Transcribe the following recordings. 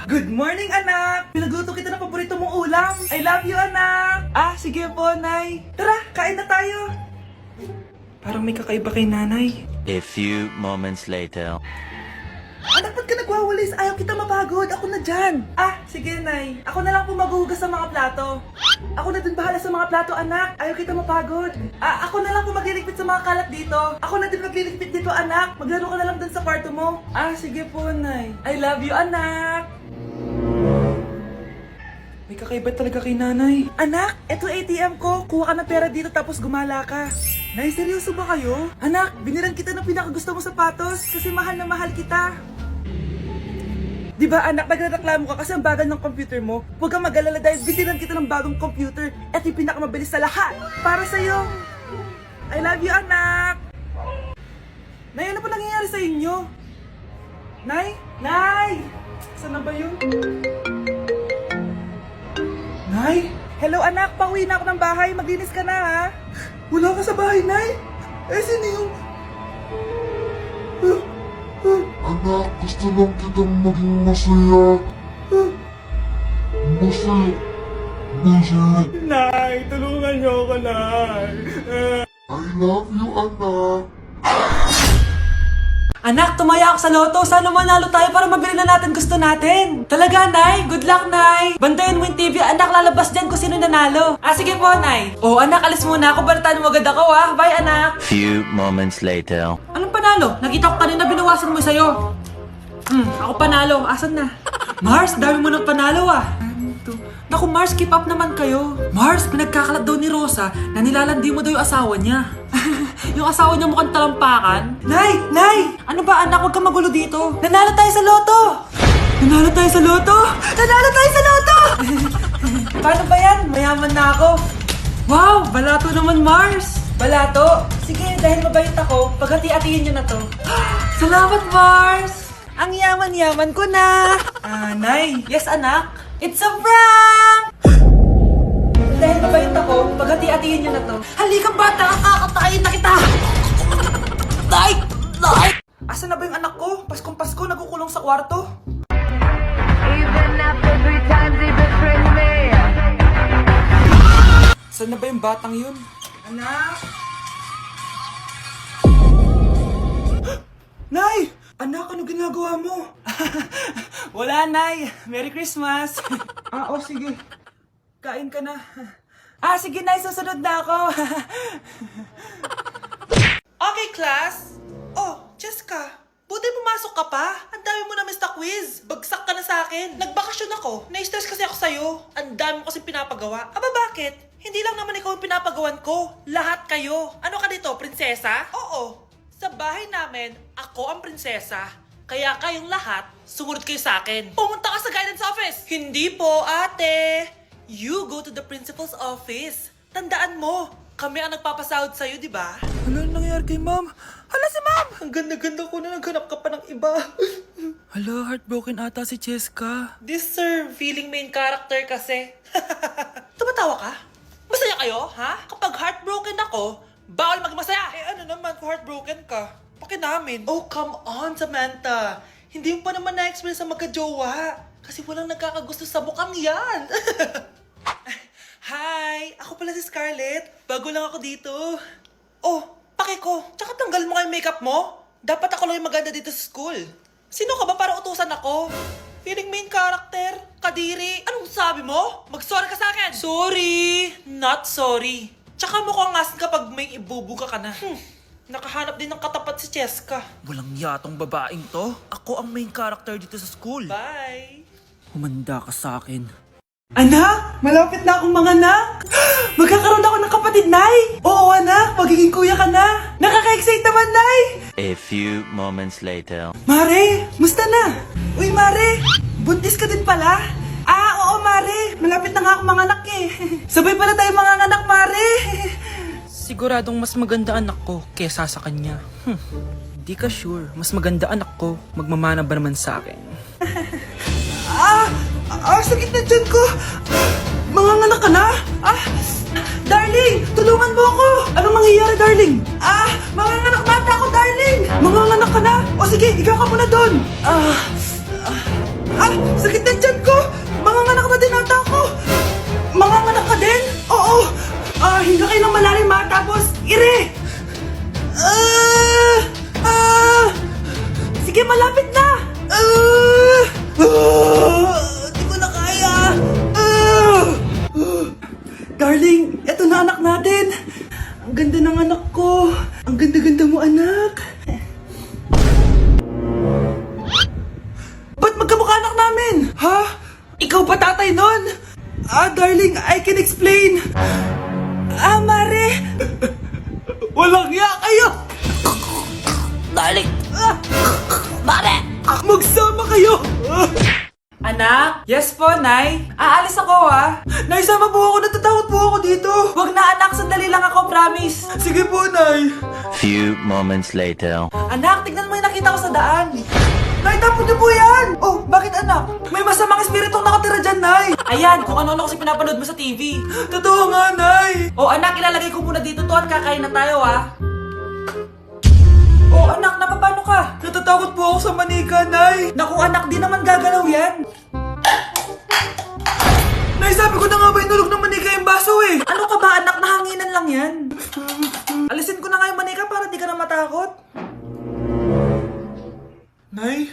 Good morning, anak! Pinagluto kita ng paborito mong ulam. I love you, anak! Ah, sige po, Nay. Tara, kain na tayo. Parang may kakaiba kay nanay. A few moments later. Anak, ba't ka nagwawalis? Ayaw kita mapagod. Ako na dyan. Ah, sige, Nay. Ako na lang po maghuhugas sa mga plato. Ako na din bahala sa mga plato, anak. Ayaw kita mapagod. Ah, ako na lang po magliligpit sa mga kalat dito. Ako na din magliligpit dito, anak. Maglaro ka na lang dun sa kwarto mo. Ah, sige po, Nay. I love you, anak. May kakaiba talaga kay nanay. Anak, eto ATM ko. Kuha ka ng pera dito tapos gumala ka. Nay, seryoso ba kayo? Anak, binilan kita ng pinakagusto mo sapatos kasi mahal na mahal kita. Di ba anak, nagreklamo ka kasi ang bagal ng computer mo? Huwag kang mag-alala dahil binilan kita ng bagong computer. Eto yung pinakamabilis sa lahat. Para sa'yo. I love you, anak. Nay, ano pa nangyayari sa inyo? Nay? Nay! Saan na ba yun? Nay? Hello anak, pauwi na ako ng bahay. Maglinis ka na ha. Wala ka sa bahay, Nay? Eh, sino yung... Anak, gusto lang kitang maging masaya. Masaya. Nay, tulungan niyo ako, Nay. I love you, anak. Anak, tumaya ako sa loto. Sana manalo tayo para mabili na natin gusto natin. Talaga, Nay? Good luck, Nay. Bantayan mo yung TV. Anak, lalabas dyan kung sino nanalo. Ah, sige po, Nay. Oh, anak, alis muna ako. Balitaan mo agad ako, ha? Bye, anak. Few moments later. Anong panalo? Nakita ko kanina binawasan mo sa'yo. Ako panalo. Asan na? Mars, dami mo ng panalo, ah. Naku, Mars, keep up naman kayo. Mars, pinagkakalat daw ni Rosa na nilalandi mo daw yung asawa niya. Yung asawa niya mukhang talampakan. Nay! Nay! Ano ba anak? Huwag kang magulo dito. Nanalo tayo sa loto! Nanalo tayo sa loto! Nanalo tayo sa loto! Paano ba yan? Mayaman na ako. Wow! Balato naman, Mars! Balato? Sige, dahil mabait ako, paghati-hatiin niyo na to. Salamat, Mars! Ang yaman-yaman ko na! Nay! Yes, anak? It's a prank! Dahil mabait ako, paghati-hatiin niyo na to. Halika bata, kakatayin na kita! Nay! Nay! Asan na ba yung anak ko? Paskong Pasko, nagkukulong sa kwarto. Even after 3 times he betrayed me. Saan na ba yung batang yun? Anak! Nay! Anak, ano ginagawa mo? Wala, Nay. Merry Christmas. Sige. Kain ka na. Sige, Nay. Susunod na ako. Okay, class. Oh, Jessica. Buti pumasok ka pa. Ang dami mo na miss na quiz. Bagsak ka na sa akin. Nagbakasyon ako. Na-stress kasi ako sa'yo. Ang dami mo kasi pinapagawa. Aba, bakit? Hindi lang naman ikaw yung pinapagawan ko. Lahat kayo. Ano ka dito, prinsesa? Oo. Sa bahay namin, ako ang prinsesa. Kaya kayong lahat, sumunod kayo sa akin. Pumunta ka sa guidance office. Hindi po, ate. You go to the principal's office. Tandaan mo, kami ang nagpapasahod sa'yo, di ba? Ano nangyayari kay ma'am? Hala si ma'am! Ang ganda-ganda ko na naghanap ka pa ng iba. Hala, heartbroken ata si Cheska. This sir, feeling main character kasi. Tumatawa ka? Masaya kayo, ha? Kapag heartbroken ako, bawal maging masaya. Ano naman kung heartbroken ka? Pakinamin. Oh, come on, Samantha. Hindi mo pa naman na-experience sa magka-jowa. Kasi walang nagkakagusto sa mukhang yan. Hi! Ako pala si Scarlett. Bago lang ako dito. Oh, pake ko. Tsaka tanggal mo nga yung makeup mo. Dapat ako lang yung maganda dito sa school. Sino ka ba para utusan ako? Feeling main character? Kadiri? Anong sabi mo? Mag-sorry ka sa akin. Sorry. Not sorry. Tsaka mukhang asin kapag may ibubuga ka na. Nakahanap din ng katapat si Cheska. Walang yatong babaeng to. Ako ang main character dito sa school. Bye! Humanda ka sa akin. Anak! Malapit na akong mga anak! Magkakaroon ako ng kapatid, Nay! Oo, anak! Magiging kuya ka na! Nakaka-excite naman, Nay! A few moments later. Mare! Musta na? Uy, Mare! Buntis ka din pala? Oo, Mare! Malapit na nga akong mga anak eh. Sabay pala tayo mga anak, Mare! Siguradong mas maganda anak ko kesa sa kanya. Di ka sure. Mas maganda anak ko. Magmamana ba naman sa akin? Sakit na dyan ko! Manganganak ka na? Darling! Tulungan mo ako! Anong nangyayari, darling? Manganganak bata ako, darling! Manganganak ka na? O sige, ikaw ka muna doon! Sakit na Ikaw ba tatay nun? Darling, I can explain. Mare. Walang hiya kayo. Darling. Mare. Magsama kayo. Anak? Yes po, Nay. Aalis ako, ha? Nay, sama po ako. Natatakot po ako dito. Wag na, anak. Sandali lang ako, promise. Sige po, Nay. Few moments later. Anak, tignan mo yung nakita ko sa daan. Nay, tapon niyo po yan! Oh, bakit anak? May masamang espiritong nakatira dyan, Nay! Ayan, kung ano-ano kasi pinapanood mo sa TV. Totoo nga, Nay! Oh, anak, ilalagay ko muna dito to at kakain na tayo, ha? Oh, anak, napapano ka? Natatakot po ako sa manika, Nay! Naku, anak, di naman gagalaw yan! Nay, sabi ko na nga ba inulog ng manika yung baso, eh? Ano ka ba, anak? Nahanginan lang yan. Alisin ko na nga yung manika para di ka na matakot. Nay?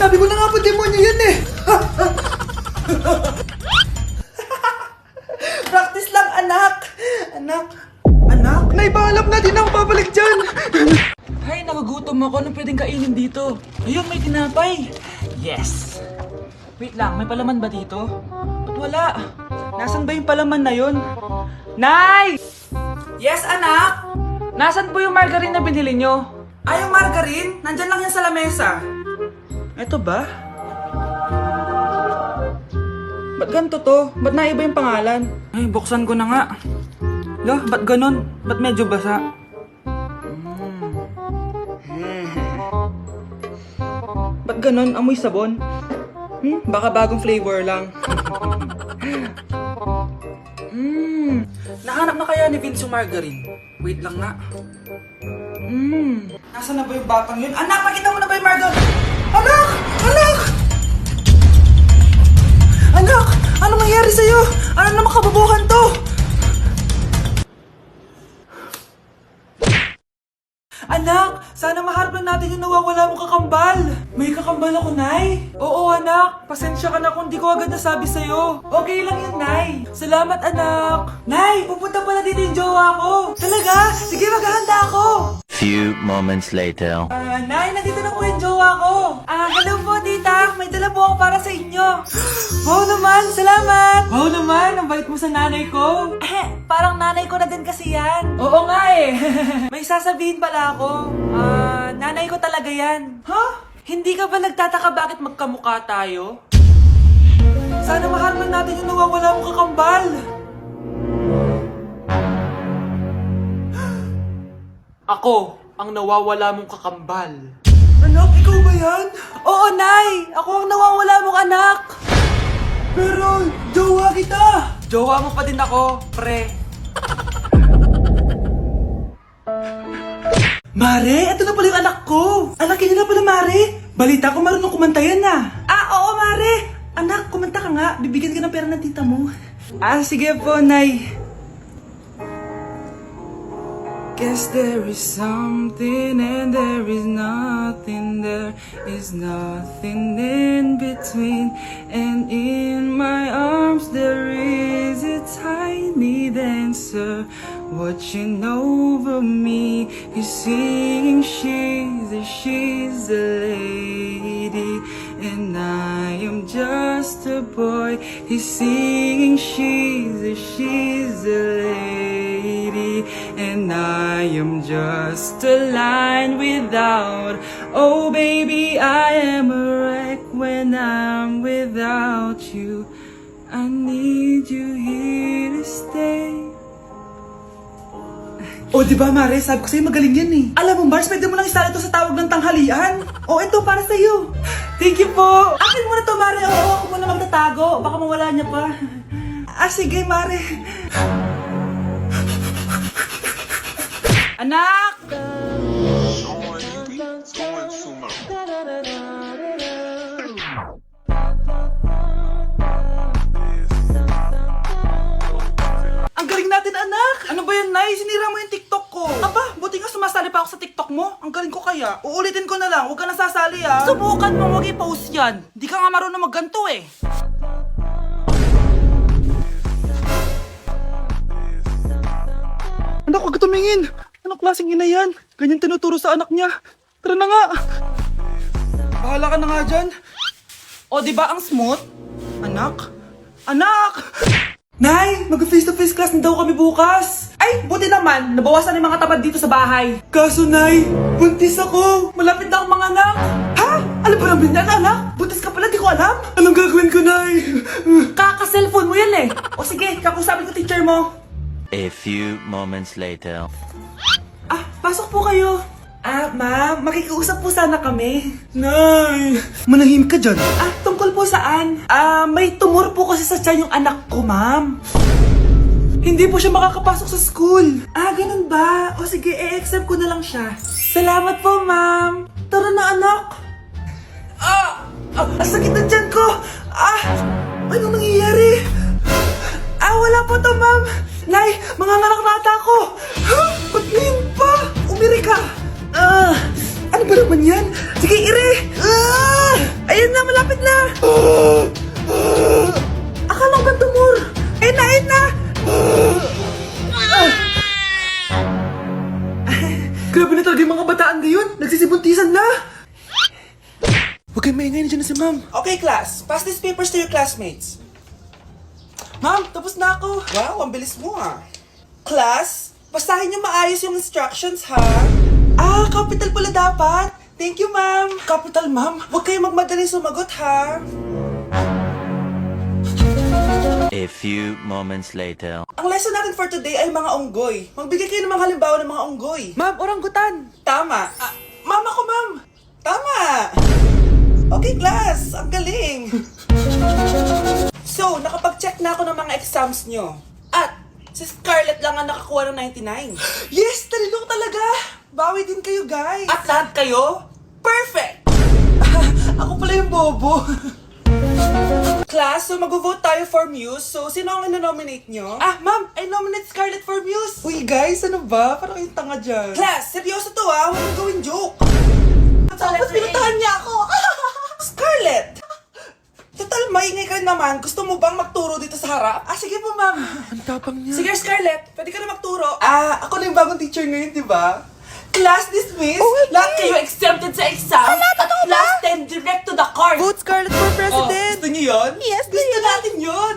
Sabi ko na nga po, demonyo yan eh! Practice lang, anak! Anak? Anak? Nay, paalam na, di na ako babalik dyan! Ay, nagugutom ako. Anong pwedeng kainin dito? Ayun, may tinapay! Yes! Wait lang, may palaman ba dito? Ba't wala? Nasaan ba yung palaman na yun? Nay! Yes, anak? Nasaan po yung margarine na binili nyo? Yung margarine? Nandyan lang yan sa lamesa. Eto ba? Ba't ganito to? Ba't naiba yung pangalan? Ay, buksan ko na nga. Lo, ba't ganon? Ba't medyo basa? Ba't ganon? Amoy sabon? Baka bagong flavor lang. Nahanap na kaya ni Vince yung margarine? Wait lang nga. Nasaan na ba yung batang yun? Anak, nakita mo na ba yung margarine? Anak! Anak! Anak! Ano nangyari sa'yo? Ano naman kababuhan to? Anak! Sana maharap lang natin yung nawawala mong kakambal! May kakambal ako, Nay! Oo, anak! Pasensya ka na kung di ko agad nasabi sa'yo. Okay lang yun, Nay! Salamat, anak! Nay! Pupunta pala dito yung jowa ko! Talaga? Sige, maghahanda ako! Few moments later. Nay, nandito na po yung jowa ko! Hello po, tita! May dala po ako para sa inyo! Wow naman! Salamat! Wow naman! Ang bait mo sa nanay ko! Parang nanay ko na din kasi yan! Oo nga eh! May sasabihin pala ako. Nanay ko talaga yan. Ha? Hindi ka ba nagtataka bakit magkamukha tayo? Sana maharap natin yung nawawala mong kakambal. Ako, ang nawawala mong kakambal. Anak, ikaw ba yan? Oo, Nay! Ako ang nawawala mong anak! Pero, jowa kita! Jowa mo pa din ako, pre. Mare, ito na pala yung anak ko! Anak, yun na pala, Mare! Balita ko marunong kumanta yan na! Oo, Mare! Anak, kumanta ka nga. Bibigyan ka ng pera ng tita mo. Sige po, Nay. Guess there is something and there is nothing. There is nothing in between. And in my arms there is a tiny dancer watching over me. He's singing, she's a lady, and I am just a boy. He's singing, she's a lady, and I am just a line without. Oh baby, I am a wreck when I'm without you. I need you here to stay. Oh, di ba, Mare? Sabi ko sa'yo magaling yan eh. Alam mo, Mars, pwede mo lang isala ito sa tawag ng tanghalian. Oh, ito, para sa'yo. Thank you po. Akin mo na to, Mare. Oo, ako muna magtatago. Baka mawala niya pa. Sige, Mare. Anak! Ang galing natin, anak! Ano ba yan, Nay? Sinira mo yung TikTok ko. Aba, buti nga sumasali pa ako sa TikTok mo. Ang galing ko kaya. Uulitin ko na lang. Huwag ka nasasali, ah. Subukan mo, huwag i-post yan. Di ka nga marunong magganto, eh. Anak, huwag tumingin. Anong klaseng ina yan? Ganyan tinuturo sa anak niya. Tara na nga. Bahala ka na nga dyan. O, di ba ang smooth? Anak? Anak! Nay, mag-face-to-face class na daw kami bukas. Ay, buti naman. Nabawasan yung mga tamad dito sa bahay. Kaso, Nay, buntis ako. Malapit na akong mga anak. Ha? Alam ba namin yan, anak? Buntis ka pala, di ko alam. Anong gagawin ko, Nay? Kaka-cellphone mo yan eh. O sige, kakusapin ko teacher mo. A few moments later. Ah, pasok po kayo. Ah, ma'am, makikiusap po sana kami. Nay, manahim ka dyan. Ah, tungkol po saan? Ah, may tumor po kasi sa tiyan yung anak ko, ma'am. Hindi po siya makakapasok sa school. Ah, ganun ba? O sige, i-exempt ko na lang siya. Salamat po, ma'am. Tara na, anak. Ang sakit ng tiyan ko. Anong nangyayari? Wala po to, ma'am. Nay, manganganak na ata ako. Ba't ngayon pa? Umiri ka. Ano ba naman yan? Sige, ire! Ayan na, malapit na! Akala ko ba tumor? Ayun na, ayun na! Grabe na talaga yung mga bataan ngayon. Nagsisibuntisan na! Huwag kayong maingay, nandiyan na si ma'am. Okay, class. Pass these papers to your classmates. Ma'am, tapos na ako. Wow, ang bilis mo Class, basahin niyo maayos yung instructions ha. Capital pala dapat. Thank you, ma'am. Capital, ma'am. Huwag kayong magmadali sumagot ha. A few moments later. Ang lesson natin for today ay mga unggoy. Magbigay kayo ng mga halimbawa ng mga unggoy. Ma'am, oranggutan. Tama. Ma'am ako, ma'am. Tama. Okay, class. Ang galing. So, nakapag-check na ako ng mga exams nyo. At, si Scarlett lang ang nakakuha ng 99. Yes! Talino talaga! Bawi din kayo, guys. At lahat kayo? Perfect! Ako pala yung bobo. Class, so mag-vote tayo for Muse. So, sino ang ino-nominate nyo? Ma'am, I nominate Scarlett for Muse. Uy, guys, ano ba? Parang kayong tanga dyan. Class, seryoso to Huwag mong gawin joke. Tapos pinuntahan niya ako. Scarlett! Total, maingay ka rin naman. Gusto mo bang magturo dito sa harap? Sige po, ma'am. Ang tapang niya. Sige, Scarlett. Pwede ka na magturo. Ako na yung bagong teacher ngayon, di ba? Class dismissed. Lahat kayo exempted sa exam. At class 10 direct to the court. Vote Scarlett for president! Gusto niyo yun? Yes, Gusto natin yun.